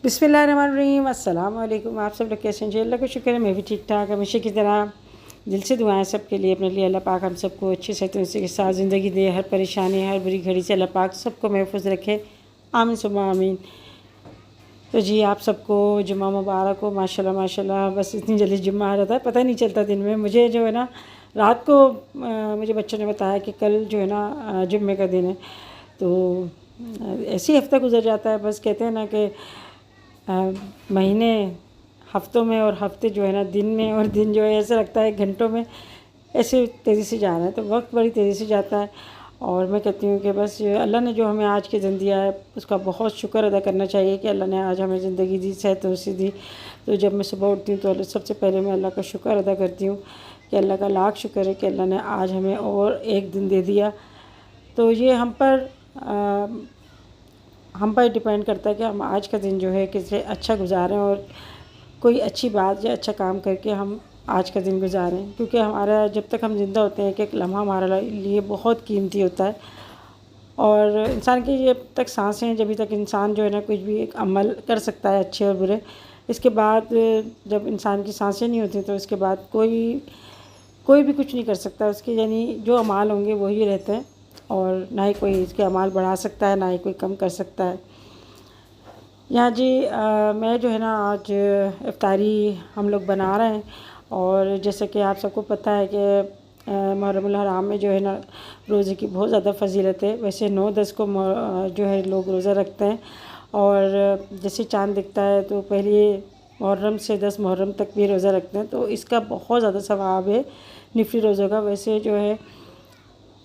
बिस्मिल्लाहिर्रहमानिर्रहीम, अस्सलाम वालेकुम। आप सब लोग कैसे हैं जी? अल्लाह का शुक्र है मैं भी ठीक ठाक। हमेशा की तरह दिल से दुआएं सबके लिए अपने लिए। अल्लाह पाक हम सबको अच्छे से के साथ ज़िंदगी दे, हर परेशानी हर बुरी घड़ी से अल्लाह पाक सबको महफूज रखे, आमीन सुम्मा आमीन। तो जी आप सबको जुम्मा मुबारक हो। माशाल्लाह माशाल्लाह, बस इतनी जल्दी जुम्मा आ जाता है पता ही नहीं चलता दिन में। मुझे जो है ना रात को मुझे बच्चों ने बताया कि कल जो है ना जुम्मे का दिन है। तो ऐसे ही हफ्ता गुजर जाता है। बस कहते हैं ना कि महीने हफ्तों में और हफ्ते जो है ना दिन में, और दिन जो है ऐसा लगता है घंटों में, ऐसे तेज़ी से जा रहा है। तो वक्त बड़ी तेज़ी से जाता है। और मैं कहती हूँ कि बस अल्लाह ने जो हमें आज के दिन दिया है उसका बहुत शुक्र अदा करना चाहिए कि अल्लाह ने आज हमें ज़िंदगी दी, सेहत तंदुरुस्ती दी। तो जब मैं सुबह उठती हूँ तो सबसे पहले मैं अल्लाह का शुक्र अदा करती हूँ कि अल्लाह का लाख शुक्र है कि अल्लाह ने आज हमें और एक दिन दे दिया। तो ये हम पर डिपेंड करता है कि हम आज का दिन जो है किसी अच्छा गुजारें और कोई अच्छी बात या अच्छा काम करके हम आज का दिन गुजारें। क्योंकि हमारा जब तक हम ज़िंदा होते हैं, एक लम्हा हमारे लिए बहुत कीमती होता है। और इंसान की जब तक सांसें हैं, जब तक इंसान जो है ना कुछ भी एक अमल कर सकता है अच्छे और बुरे। इसके बाद जब इंसान की सांसें नहीं होती तो उसके बाद कोई भी कुछ नहीं कर सकता। उसके यानी जो अमाल होंगे वही रहते हैं, और ना ही कोई इसके अमाल बढ़ा सकता है, ना ही कोई कम कर सकता है। यहाँ जी मैं जो है ना आज इफ्तारी हम लोग बना रहे हैं। और जैसे कि आप सबको पता है कि मुहर्रमुल हराम में जो है ना रोज़े की बहुत ज़्यादा फजीलत है। वैसे 9-10 को जो है लोग रोज़ा रखते हैं, और जैसे चाँद दिखता है तो पहले मुहर्रम से 10 मुहर्रम तक भी रोज़ा रखते हैं। तो इसका बहुत ज़्यादा सवाब है नफली रोज़ों का। वैसे जो है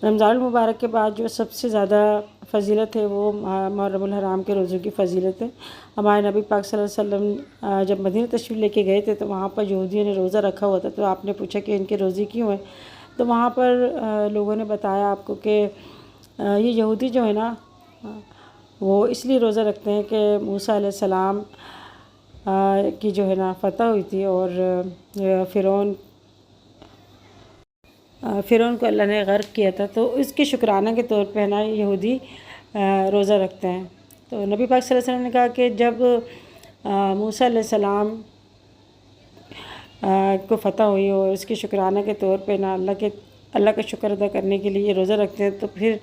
रमज़ान मुबारक के बाद जो सबसे ज़्यादा फ़जीलत है वो मुहर्रमुल हराम के रोज़ों की फ़जीलत है। हमारे नबी पाक सल्लल्लाहु अलैहि वसल्लम जब मदीना तशरीफ़ लेके गए थे तो वहाँ पर यहूदियों ने रोज़ा रखा हुआ था। तो आपने पूछा कि इनके रोज़े क्यों हैं? तो वहाँ पर लोगों ने बताया आपको कि ये यहूदी जो है ना वो इसलिए रोज़ा रखते हैं कि मूसा अलैहिस्सलाम की जो है ना फ़तह हुई थी, और फ़िरौन को अल्लाह ने गर्क किया था। तो इसके शुक्राना के तौर पे ना यहूदी रोज़ा रखते हैं। तो नबी पाक सल्लल्लाहु अलैहि वसल्लम ने कहा कि जब मूसा अलैहिस्सलाम को फ़तह हुई और इसके शुक्राना के तौर पे ना अल्लाह का शुक्र अदा करने के लिए रोज़ा रखते हैं, तो फिर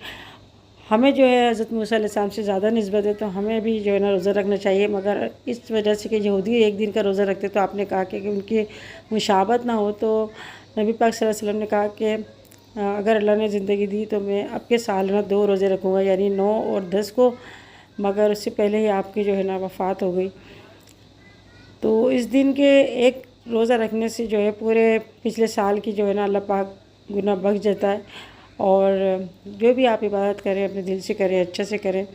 हमें जो है हज़रत मूसा अलैहिस्सलाम से ज़्यादा निस्बत है, तो हमें भी जो है ना रोज़ा रखना चाहिए। मगर इस वजह से कि यहूदी एक दिन का रोज़ा रखते, तो आपने कहा कि उनकी मुशाबत ना हो। तो नबी पाक सल्लल्लाहु अलैहि वसल्लम ने कहा कि अगर अल्लाह ने ज़िंदगी दी तो मैं अब के साल ना 2 रोज़े रखूँगा, यानी 9 और 10 को। मगर उससे पहले ही आपकी जो है ना वफ़ात हो गई। तो इस दिन के एक रोज़ा रखने से जो है पूरे पिछले साल की जो है ना अल्लाह पाक गुनाह बख्श जाता है। और जो भी आप इबादत करें अपने दिल से करें, अच्छे से करें।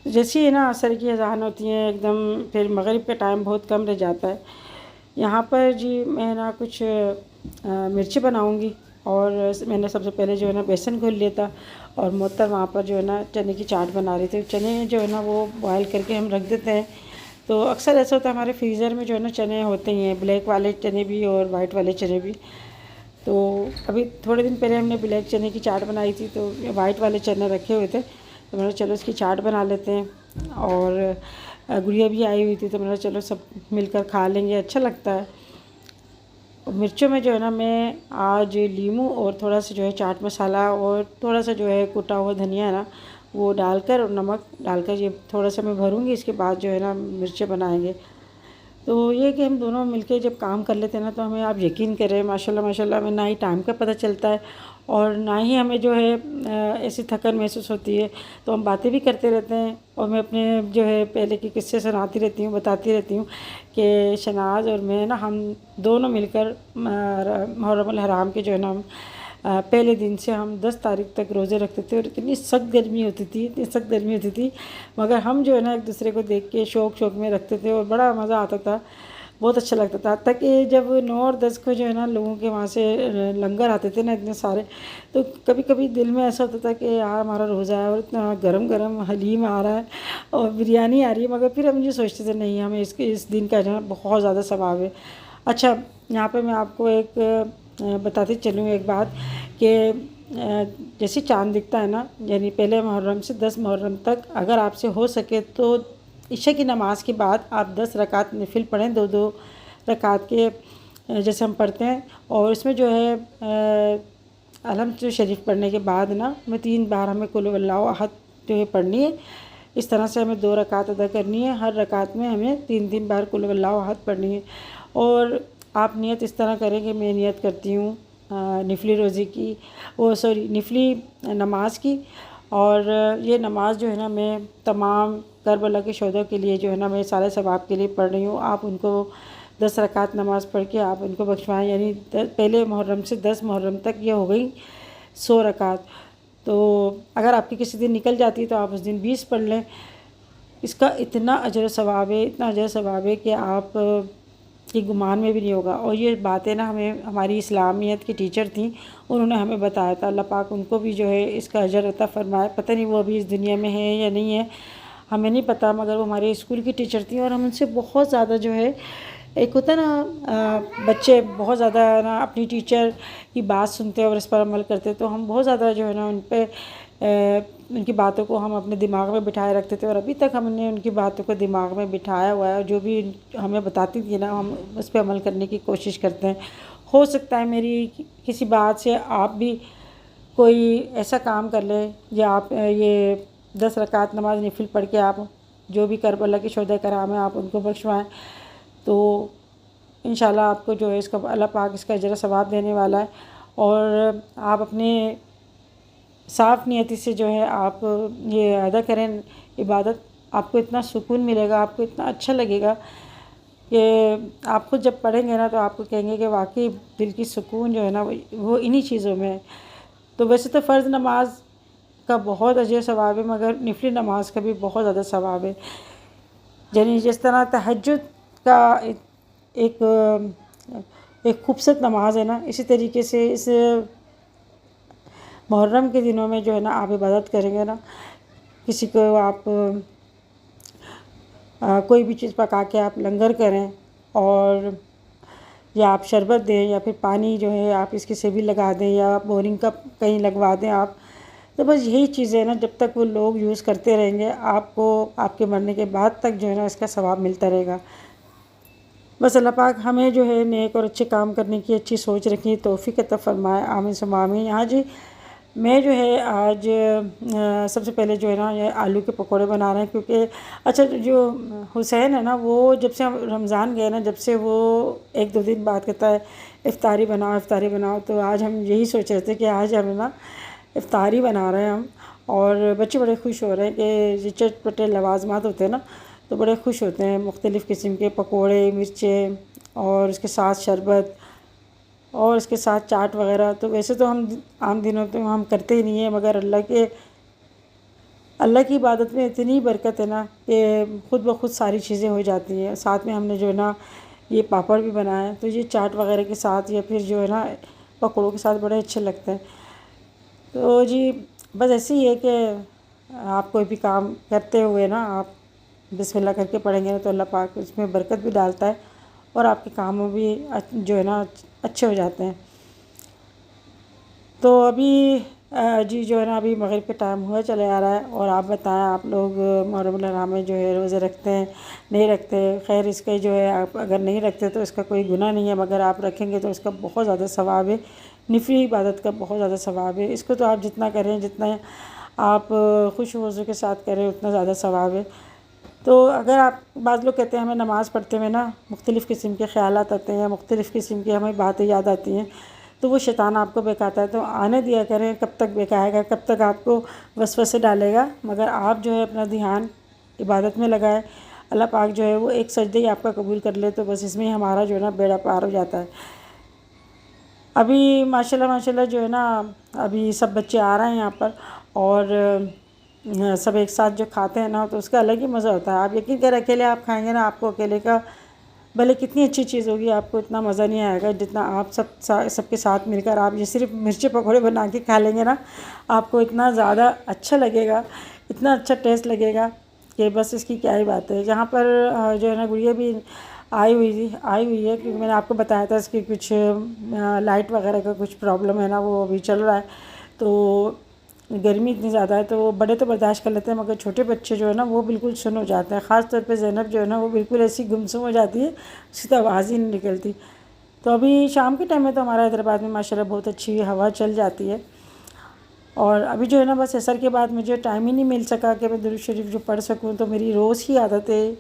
जैसे ही ना असर की अज़ान होती है एकदम, फिर मगरिब का टाइम बहुत कम रह जाता है। यहाँ पर जी मैं ना कुछ मिर्ची बनाऊँगी, और मैंने सबसे पहले जो है ना बेसन घोल लिया था, और मोहतर वहाँ पर जो है ना चने की चाट बना रही थी। चने जो है ना वो बॉयल करके हम रख देते हैं। तो अक्सर ऐसा होता है हमारे फ्रीज़र में जो है ना चने होते ही हैं, ब्लैक वाले चने भी और वाइट वाले चने भी। तो अभी थोड़े दिन पहले हमने ब्लैक चने की चाट बनाई थी, तो वाइट वाले चने रखे हुए थे, तो मैंने चलो इसकी चाट बना लेते हैं। और गुड़िया भी आई हुई थी, तो मैंने चलो सब मिलकर खा लेंगे, अच्छा लगता है। और मिर्चों में जो है ना मैं आज लीमू और थोड़ा सा जो है चाट मसाला और थोड़ा सा जो है कुटा हुआ धनिया है ना वो डालकर और नमक डालकर ये थोड़ा सा मैं भरूँगी। इसके बाद जो है ना मिर्चें बनाएंगे। तो ये कि हम दोनों मिलके जब काम कर लेते हैं ना, तो हमें आप यकीन करें माशाल्लाह माशाल्लाह हमें ना ही टाइम का पता चलता है, और ना ही हमें जो है ऐसी थकन महसूस होती है। तो हम बातें भी करते रहते हैं, और मैं अपने जो है पहले के किस्से सुनाती रहती हूँ, बताती रहती हूँ कि शनाज और मैं ना हम दोनों मिलकर मुहर्रमुल हराम के जो है ना हम पहले दिन से हम 10 तारीख तक रोज़े रखते थे। और इतनी सख्त गर्मी होती थी, इतनी सख्त गर्मी होती थी, मगर हम जो है ना एक दूसरे को देख के शौक़ में रखते थे, और बड़ा मज़ा आता था, बहुत अच्छा लगता था। तक कि जब 9 और 10 को जो है ना लोगों के वहाँ से लंगर आते थे ना इतने सारे, तो कभी कभी दिल में ऐसा होता था कि यार हमारा रोज़ा है और इतना गरम गरम हलीम आ रहा है और बिरयानी आ रही है, मगर फिर हम ये सोचते थे नहीं, हमें इस दिन का जो है बहुत ज़्यादा सवाब है। अच्छा, यहाँ पे मैं आपको एक बताती चलूँ एक बात कि जैसे चाँद दिखता है ना, यानी पहले मुहर्रम से 10 मुहर्रम तक अगर आपसे हो सके तो इशा की नमाज़ के बाद आप 10 रकात नफिल पढ़ें, 2-2 रकात के जैसे हम पढ़ते हैं। और इसमें जो है अलहम्द शरीफ पढ़ने के बाद ना हमें 3 बार हमें कुल वल्लाहु अहद जो है पढ़नी है। इस तरह से हमें 2 रकात अदा करनी है। हर रकात में हमें 3-3 बार कुल वल्लाहु अहद पढ़नी है। और आप नियत इस तरह करें कि मैं नियत करती हूँ नफली रोज़े की, नफली नमाज की। और ये नमाज जो है ना मैं तमाम करबला के शहीदों के लिए जो है ना मैं सारे सवाब के लिए पढ़ रही हूँ। आप उनको 10 रकात नमाज़ पढ़ के आप उनको बख्शवाएँ, यानी पहले मुहर्रम से 10 मुहर्रम तक ये हो गई 100 रकात। तो अगर आपकी किसी दिन निकल जाती है तो आप उस दिन 20 पढ़ लें। इसका इतना अजर सवाब है, इतना अजर सवाब है कि आप कि गुमान में भी नहीं होगा। और ये बातें ना हमें हमारी इस्लामियत की टीचर थी, उन्होंने हमें बताया था। अल्लाह पाक उनको भी जो है इसका अजर अता फ़रमाए। पता नहीं वो अभी इस दुनिया में है या नहीं है, हमें नहीं पता, मगर वो हमारे स्कूल की टीचर थी और हम उनसे बहुत ज़्यादा जो है, एक होता है ना बच्चे बहुत ज़्यादा ना अपनी टीचर की बात सुनते हैं और इस पर अमल करते, तो हम बहुत ज़्यादा जो है ना उन पर उनकी बातों को हम अपने दिमाग में बिठाए रखते थे। और अभी तक हमने उनकी बातों को दिमाग में बिठाया हुआ है। और जो भी हमें बताती थी ना हम उस पर अमल करने की कोशिश करते हैं। हो सकता है मेरी किसी बात से आप भी कोई ऐसा काम कर लें या आप ये 10 रकात नमाज नफिल पढ़ के आप जो भी करबला के शोहदा कराम है आप उनको बख्शवाएँ, तो इंशाल्लाह आपको जो है इसका अल्लाह पाक इसका अजर सवाब देने वाला है। और आप अपने साफ़ नियति से जो है आप ये अदा करें इबादत, आपको इतना सुकून मिलेगा, आपको इतना अच्छा लगेगा कि आप खुद जब पढ़ेंगे ना तो आपको कहेंगे कि वाकई दिल की सुकून जो है ना वो इन्हीं चीज़ों में है। तो वैसे तो फ़र्ज़ नमाज का बहुत अजर सवाब है, मगर नफली नमाज का भी बहुत ज़्यादा सवाब है। यानी जिस तरह तहज्जुद का एक खूबसूरत नमाज है ना, इसी तरीके से इस मुहर्रम के दिनों में जो है ना आप इबादत करेंगे ना, किसी को आप कोई भी चीज़ पका के आप लंगर करें और या आप शरबत दें या फिर पानी जो है आप इसकी सेवी लगा दें या बोरिंग का कहीं लगवा दें आप, तो बस यही चीज़ें ना जब तक वो लोग यूज़ करते रहेंगे आपको आपके मरने के बाद तक जो है ना इसका सवाब मिलता रहेगा। बस अल्लाह पाक हमें जो है नेक और अच्छे काम करने की अच्छी सोच रखी तौफ़ीक अता फ़रमाए, आमीन सुम्मा आमीन। हाँ जी, मैं जो है आज सबसे पहले जो है ना ये आलू के पकोड़े बना रहे हैं, क्योंकि अच्छा जो हुसैन है ना वो जब से हम रमज़ान गए ना, जब से वो 1-2 दिन बाद कहता है इफ़्तारी बनाओ इफ़्तारी बनाओ, तो आज हम यही सोच रहे थे कि आज हम ना इफ़्तारी बना रहे हैं हम। और बच्चे बड़े खुश हो रहे हैं कि चटपटे लवाज़मात होते हैं ना तो बड़े खुश होते हैं, मुख्तलिफ़ किस्म के पकोड़े, मिर्चें और उसके साथ शरबत और इसके साथ चाट वग़ैरह। तो वैसे तो हम आम दिनों तो हम करते ही नहीं हैं, मगर अल्लाह की इबादत में इतनी बरकत है ना कि खुद ब खुद सारी चीज़ें हो जाती हैं। साथ में हमने जो है ना ये पापड़ भी बनाया, तो ये चाट वग़ैरह के साथ या फिर जो है ना पकौड़ों के साथ बड़े अच्छे लगते हैं। तो जी बस ऐसे ही है कि आप कोई भी काम करते हुए ना आप बिस्मिल्लाह करके पढ़ेंगे ना तो अल्लाह पाक उसमें बरकत भी डालता है और आपके काम भी जो है ना अच्छे हो जाते हैं। तो अभी जी जो है ना अभी मगरिब के टाइम हुआ चले आ रहा है। और आप बताएं आप लोग मुहर्रम हराम में जो है रोज़े रखते हैं नहीं रखते? खैर इसके जो है आप अगर नहीं रखते तो इसका कोई गुनाह नहीं है, मगर आप रखेंगे तो इसका बहुत ज़्यादा सवाब है। नफली इबादत का बहुत ज़्यादा सवाब है। इसको तो आप जितना करें, जितना आप खुश वज़ू के साथ करें उतना ज़्यादा सवाब है। तो अगर आप बाज़ लोग कहते हैं हमें नमाज़ पढ़ते हुए ना मुख्तलिफ़ किस्म के ख़यालात आते हैं या मुख्तलिफ़ किस्म की हमें बातें याद आती हैं, तो वो शैतान आपको बहकाता है। तो आने दिया करें, कब तक बहकाएगा, कब तक आपको वसवसे डालेगा, मगर आप जो है अपना ध्यान इबादत में लगाएं। अल्लाह पाक जो है वो एक सजदे ही आपका कबूल कर ले, तो बस इसमें हमारा जो है ना बेड़ा पार हो जाता है। अभी माशाल्लाह माशाल्लाह जो है ना अभी सब बच्चे आ रहे हैं यहाँ पर और सब एक साथ जो खाते हैं ना तो उसका अलग ही मज़ा होता है। आप यकीन करें अकेले आप खाएंगे ना, आपको अकेले का भले कितनी अच्छी चीज़ होगी आपको इतना मज़ा नहीं आएगा जितना आप सबके साथ मिलकर आप ये सिर्फ मिर्ची पकौड़े बना के खा लेंगे ना, आपको इतना ज़्यादा अच्छा लगेगा, इतना अच्छा टेस्ट लगेगा कि बस इसकी क्या ही बात है। यहाँ पर जो है ना गुड़िया भी आई हुई है, क्योंकि मैंने आपको बताया था इसकी कुछ लाइट वगैरह का कुछ प्रॉब्लम है ना, वो अभी चल रहा है। तो गर्मी इतनी ज़्यादा है तो वो बड़े तो बर्दाश्त कर लेते हैं, मगर छोटे बच्चे जो है ना वो बिल्कुल सुन्न हो जाते हैं। ख़ास तौर पे ज़ैनब जो है ना वो बिल्कुल ऐसी गुमसुम हो जाती है, उसकी तो आवाज़ ही नहीं निकलती। तो अभी शाम के टाइम में तो हमारा हैदराबाद में माशाल्लाह बहुत अच्छी हवा चल जाती है। और अभी जो है ना बस असर के बाद मुझे टाइम ही नहीं मिल सका कि मैं दुरूद शरीफ जो पढ़ सकूँ। तो मेरी रोज़ ही आदत है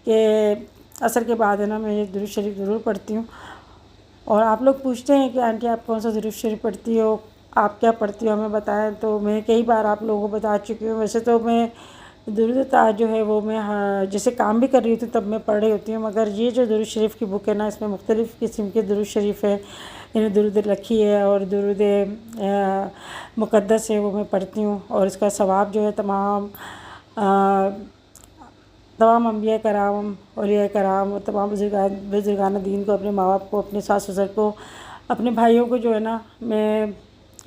कि असर के बाद है ना मैं दुरूद शरीफ ज़रूर पढ़ती हूँ। और आप लोग पूछते हैं कि आंटी आप कौन सा दुरूद शरीफ पढ़ती हो, आप क्या पढ़ती हो हमें बताएं। तो मैं कई बार आप लोगों को बता चुकी हूँ। वैसे तो मैं दुरूद ताज जो है वो मैं जैसे काम भी कर रही होती तब मैं पढ़ रही होती हूँ, मगर ये जो दुरूद शरीफ की बुक है ना इसमें मुख्तलिफ़ किस्म के दुरूद शरीफ है, यानी दुरूद रखी है और दुरूद मुक़द्दस है वो मैं पढ़ती हूँ। और इसका सवाब जो है तमाम अम्बिया कराम, औलिया कराम और तमाम बुज़ुर्गान दीन को, अपने माँ बाप को, अपने सास ससुर को, अपने भाइयों को जो है ना मैं,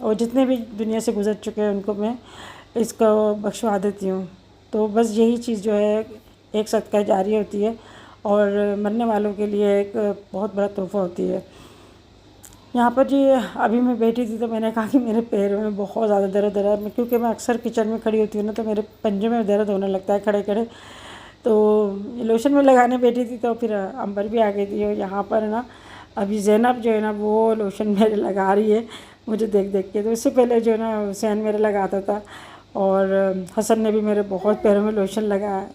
और जितने भी दुनिया से गुज़र चुके हैं उनको मैं इसको बख्शवा देती हूँ। तो बस यही चीज़ जो है एक सदका जारी होती है और मरने वालों के लिए एक बहुत बड़ा तोहफ़ा होती है। यहाँ पर जी अभी मैं बैठी थी तो मैंने कहा कि मेरे पैरों में बहुत ज़्यादा दर्द हो रहा है, क्योंकि मैं अक्सर किचन में खड़ी होती हूँ ना तो मेरे पंजे में दर्द होने लगता है खड़े खड़े। तो लोशन में लगाने बैठी थी तो फिर अंबर भी आ गई थी। और यहाँ पर ना अभी ज़ैनब जो है ना वो लोशन मेरे लगा रही है मुझे देख देख के। तो इससे पहले जो है ना हुसैन मेरे लगाता था और हसन ने भी मेरे बहुत पैरों में लोशन लगाया।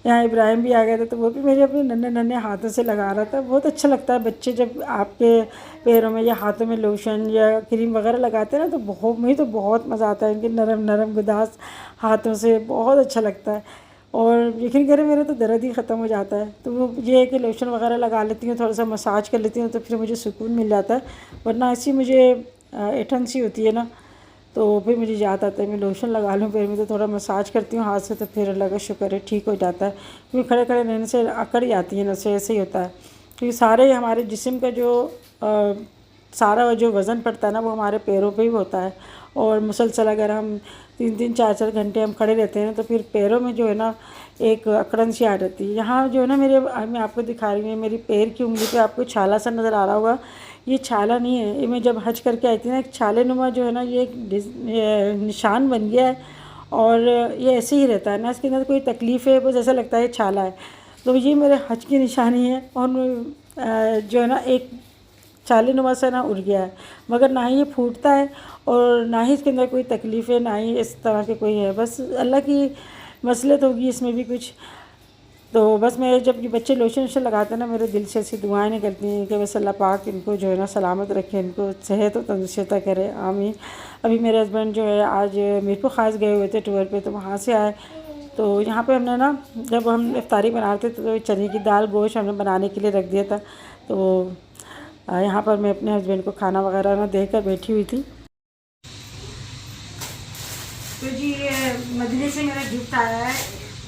यहाँ इब्राहिम भी आ गया था तो वो भी मेरे अपने नन्हे नन्हे हाथों से लगा रहा था। बहुत अच्छा लगता है बच्चे जब आपके पैरों में या हाथों में लोशन या क्रीम वगैरह लगाते हैं ना, तो मुझे तो बहुत मज़ा आता है इनके नरम नरम गुदास हाथों से, बहुत अच्छा लगता है। और यकीन करें मेरा तो दर्द ही ख़त्म हो जाता है। तो वो ये है कि लोशन वगैरह लगा लेती हूँ, थोड़ा सा मसाज कर लेती हूँ तो फिर मुझे सुकून मिल जाता है। वरना ऐसी मुझे ऐंठन सी होती है ना तो फिर मुझे याद आता है मैं लोशन लगा लूँ पैर में, तो थोड़ा मसाज करती हूँ हाथ से तो फिर अल्लाह का शुक्र है ठीक हो जाता है। क्योंकि खड़े खड़े रहने से अकड़ जाती है नसें, ऐसे ही होता है। क्योंकि सारे हमारे जिस्म का जो सारा जो वज़न पड़ता है ना वो हमारे पैरों पे ही होता है। और मुसलसल अगर हम 3-3 4-4 घंटे हम खड़े रहते हैं तो फिर पैरों में जो है ना एक अकड़न सी आ जाती है। यहाँ जो है ना मैं आपको दिखा रही हूँ, मेरी पैर की उंगली पे आपको छाला सा नज़र आ रहा होगा। ये छाला नहीं है, ये मैं जब हज करके आई थी ना एक छाले नुमा जो है ना ये एक निशान बन गया है और ये ऐसे ही रहता है ना, इसके अंदर कोई तकलीफ़ है बस ऐसा लगता है छाला है। तो ये मेरे हज की निशानी है। और जो है ना एक छाले नुमा सा ना उड़ गया है, मगर ना ही ये फूटता है और ना ही इसके अंदर कोई तकलीफ़ है, ना ही इस तरह के कोई है, बस अल्लाह की मसलत होगी इसमें भी कुछ। तो बस मैं जब ये बच्चे लोशन वोशन लगाते हैं ना मेरे दिल से ऐसी दुआएं निकलती हैं कि बस अल्लाह पाक इनको जो है ना सलामत रखे, इनको सेहत और तंदुरुस्ती करे, आमीन। अभी मेरे हस्बैंड जो है आज मीरपुर ख़ास गए हुए थे टूर पे, तो वहाँ से आए तो यहाँ पे हमने ना जब हम इफ्तारी बना रहे थे तो चने की दाल गोश्त हमने बनाने के लिए रख दिया था। तो यहाँ पर मैं अपने हस्बैंड को खाना वगैरह ना देकर बैठी हुई थी। तो जी ये मदीने से मेरा गिफ्ट आया है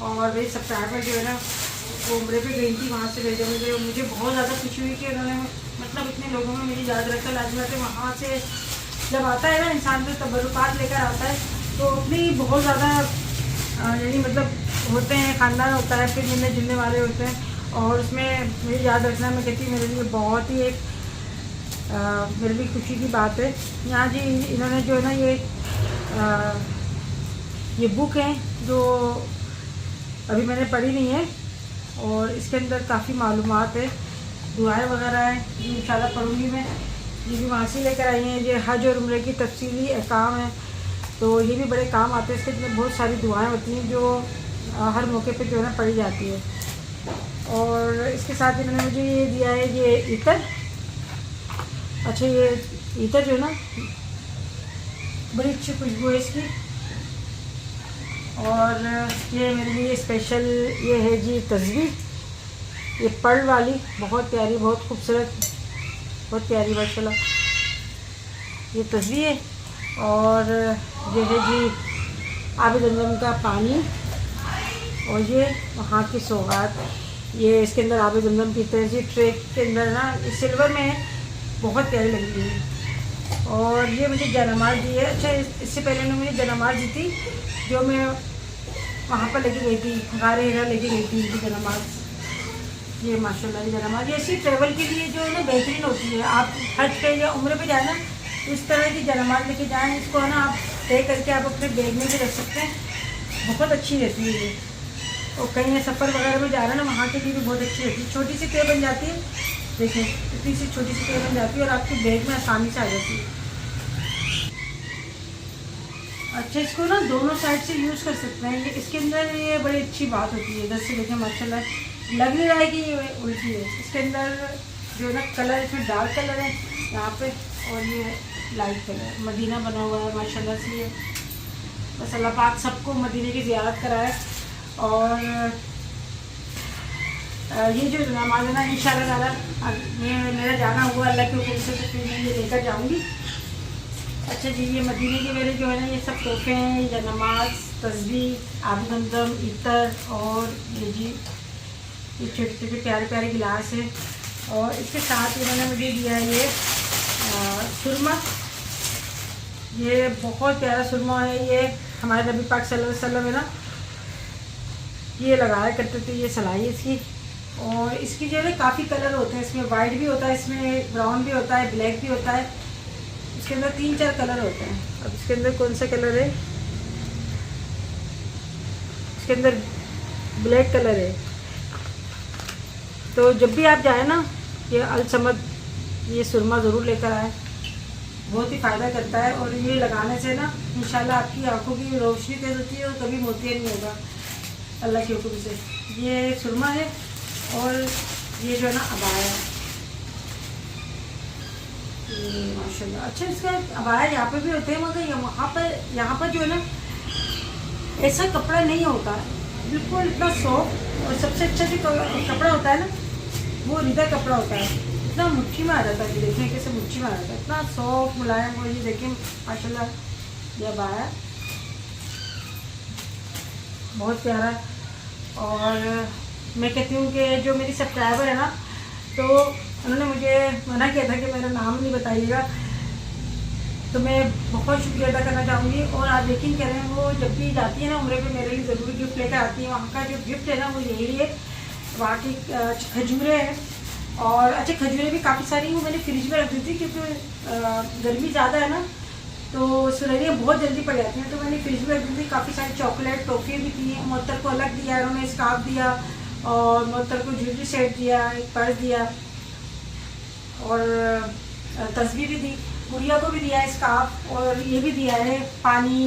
और मेरे सब्सक्राइबर जो है ना वो उम्रे पे गई थी, वहाँ से भेजा मुझे बहुत ज़्यादा खुशी हुई कि उन्होंने मतलब इतने लोगों में मुझे याद रखा। लाजमी के वहाँ से जब आता है ना इंसान तो तबरुकात लेकर आता है तो अपनी बहुत ज़्यादा यानी मतलब होते हैं, ख़ानदान होता है, फिर मिलने जुलने वाले होते हैं और उसमें मुझे याद रखना मैं कहती हूँ मेरे लिए बहुत ही एक मेरे लिए खुशी की बात है। यहाँ जी इन्होंने जो है ना ये बुक है जो अभी मैंने पढ़ी नहीं है और इसके अंदर काफ़ी मालूमात है, दुआएं वगैरह हैं, इंशाल्लाह पढ़ूँगी मैं। ये भी वहाँ से लेकर आई हैं, ये हज और उम्रे की तफसीली अहकाम है तो ये भी बड़े काम आते हैं। इसके अंदर बहुत सारी दुआएं होती हैं जो हर मौके पे जो है ना पढ़ी जाती है। और इसके साथ इन्होंने मुझे ये दिया है ये इतर, अच्छा ये इतर जो है ना बड़ी अच्छी खुशबू है इसकी। और ये मेरे लिए स्पेशल ये है जी तस्वीर, ये पर्ल वाली, बहुत प्यारी, बहुत खूबसूरत, बहुत प्यारी माशाल्लाह ये तस्वीर है। और ये है जी आब ज़मज़म का पानी और ये वहाँ की सौगात, ये इसके अंदर आब ज़मज़म पीते हैं जी ट्रे के अंदर ना, ये सिल्वर में है, बहुत प्यारी लग रही है। और ये मुझे जयनमाज़ दी है। अच्छा इससे पहले उन्होंने मुझे जयनमाज़ दी थी जो मैं वहाँ पर लेके गई थी, गारे हिरा लेके गई थी इनकी जयनमाज़। ये माशाल्लाह जयनमाज़ ये ऐसी ट्रैवल के लिए जो है ना बेहतरीन होती है। आप हज पे या उम्र पे जाए ना इस तरह की जयनमाज़ लेके जाएँ, इसको है ना आप तय करके आप अपने बैग में भी रख सकते हैं, बहुत अच्छी रहती है ये। और कहीं सफ़र वगैरह में जा रहे हैं ना, वहाँ के लिए भी बहुत अच्छी रहती है। छोटी सी ट्रे बन जाती है, देखें इतनी सी छोटी सी ट्रे बन जाती है और आपके बैग में आसानी से आ जाती है। अच्छा, इसको ना दोनों साइड से यूज़ कर सकते हैं। ये इसके अंदर ये बड़ी अच्छी बात होती है, इधर से देखें माशाल्लाह लग नहीं रहा है कि ये उल्टी है। इसके अंदर जो है ना कलर, इसमें डार्क कलर है यहाँ पे और ये लाइट कलर, मदीना बना हुआ है माशाल्लाह से। ये बस अल्लाह पाक सबको मदीने की ज़ियारत कराए। और ये जो नमाज है ना, इंशाअल्लाह ताला मेरा जाना हुआ अल्लाह के हुक्म से, तो फिर मैं ये लेकर जाऊँगी। अच्छा जी, ये मदीने के मेरे जो है ना ये सब तोहफे हैं, या नमाज, तस्बीह, आबू जमजम, इतर, और ये जी ये छोटे छोटे प्यारे प्यारे गिलास है। और इसके साथ इन्होंने मुझे दिया है ये सुरमा। ये बहुत प्यारा सुरमा है, ये हमारे नबी पाक सल्लल्लाहु अलैहि वसल्लम है ना, ये लगाया करते थे, ये सलाई इसकी। और इसकी जो है ना काफ़ी कलर होते हैं, इसमें वाइट भी होता है, इसमें ब्राउन भी होता है, ब्लैक भी होता है। इसके अंदर 3-4 कलर होते हैं। अब इसके अंदर कौन सा कलर है, इसके अंदर ब्लैक कलर है। तो जब भी आप जाए ना, ये अलसमद ये सुरमा ज़रूर लेकर आए, बहुत ही फ़ायदा करता है। और ये लगाने से ना इंशाल्लाह आपकी आंखों की रोशनी तेज़ होती है और कभी मोतिया नहीं होगा अल्लाह के हुक्म से। ये सुरमा है और ये जो है ना अबाया है, ये माशाल्लाह। अच्छा, इसका अबाया यहाँ पे भी होते हैं, मगर यहाँ पर जो है ना ऐसा कपड़ा नहीं होता है, बिल्कुल इतना सॉफ्ट। और सबसे अच्छा जो कपड़ा होता है ना, वो रिदा कपड़ा होता है, इतना मुट्ठी में आ जाता है। देखें कैसे मुट्ठी में आ जाता है, इतना सॉफ्ट मुलायम। और ये देखें माशाल्लाह ये अबाया बहुत प्यारा। और मैं कहती हूँ कि जो मेरी सब्सक्राइबर है ना, तो उन्होंने मुझे मना किया था कि मेरा नाम नहीं बताइएगा, तो मैं बहुत शुक्रिया अदा करना चाहूँगी। और आप यकीन करें, वो जब भी जाती है ना उम्रे पे, मेरे लिए ज़रूर गिफ्ट लेकर आती है। वहाँ का जो गिफ्ट है ना वो यही है, वहाँ की खजूरें हैं। और अच्छा, खजूरें भी काफ़ी सारी वो मैंने फ्रिज में रख दी थी, क्योंकि गर्मी ज़्यादा है ना, तो सुनहरियाँ बहुत जल्दी पड़ जाती हैं, तो मैंने फ्रिज में रख दी थी। काफ़ी सारी चॉकलेट टॉफ़ी भी थी। मोहत्तर को अलग दिया, उन्होंने स्कार्फ दिया, और मोहत्तर को ज्वेलरी सेट दिया, एक पर्स दिया, और तस्वीर भी दी। गुड़िया को भी दिया है स्कार्फ, और ये भी दिया है पानी,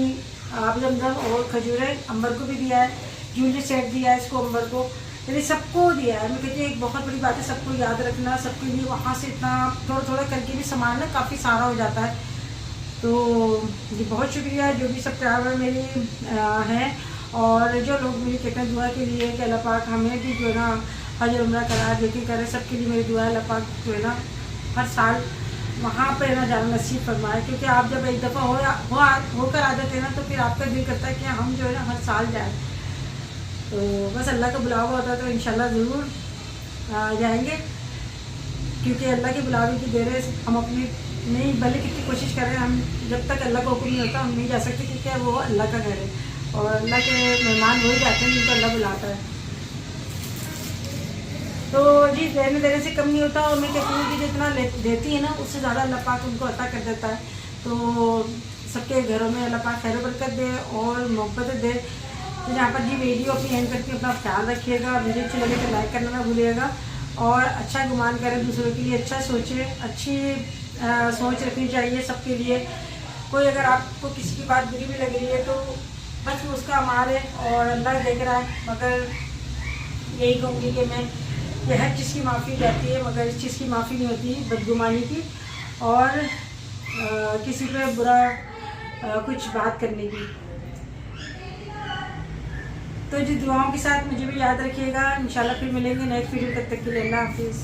आब जमजम और खजूरें। अंबर को भी दिया है, ज्वेलरी सेट दिया है इसको, अंबर को, यानी सबको दिया है। मैं कहती हूँ एक बहुत बड़ी बात है सबको याद रखना, सबके लिए वहाँ से इतना थोड़ा थोड़ा करके भी सामान ना काफ़ी सारा हो जाता है। तो जी बहुत शुक्रिया जो भी सब्सक्राइबर मेरे हैं, और जो लोग मेरी कहते हैं दुआ के लिए कि अल्लाह पाक हमें भी जो है ना हज उम्रा करा देखे करे, सबके लिए मेरी दुआ है अल्लाह पाक जो है ना हर साल वहाँ पर ना जाना नसीब फरमाए। क्योंकि आप जब एक दफ़ा होकर आ जाते हैं ना, तो फिर आपका दिल करता है कि हम जो है ना हर साल जाएँ। तो बस अल्लाह का बुलावा होता है, तो इंशाल्लाह ज़रूर जाएंगे, क्योंकि अल्लाह के बुलावे की देर है। हम अपनी नहीं भले कितनी कोशिश करें, हम जब तक अल्लाह का हुक्म नहीं होता हम नहीं जा सकते, क्योंकि वो अल्लाह का घर है और अल्लाह के मेहमान हो ही जाते हैं जिनको अल्लाह बुलाता है। तो जी देने देने से कम नहीं होता, और मैं कहती हूँ कि जितना देती है ना उससे ज़्यादा अल्लाह पाक उनको अता कर देता है। तो सबके घरों में अल्लाह पाक खैर बरकत दे और मोहब्बत दे। तो यहाँ पर जी वीडियो अपनी एंड करके अपना ख्याल रखिएगा। वीडियो अच्छी लगे तो लाइक करना ना भूलिएगा, और अच्छा गुमान करें, दूसरों के लिए अच्छा सोचें, अच्छी सोच रखनी चाहिए सबके लिए। कोई अगर आपको किसी की बात बुरी भी लग रही है तो बस उसका अमाल है और अल्लाह देख रहा है। मगर यही कहूँगी कि मैं ये हर चीज़ की माफ़ी हो जाती है, मगर इस चीज़ की माफ़ी नहीं होती बदगुमानी की, और किसी पे बुरा कुछ बात करने की। तो जी दुआओं के साथ मुझे भी याद रखिएगा। इंशाल्लाह फिर मिलेंगे नेक्स्ट वीडियो, तब तक के लिए अल्लाह हाफिज़।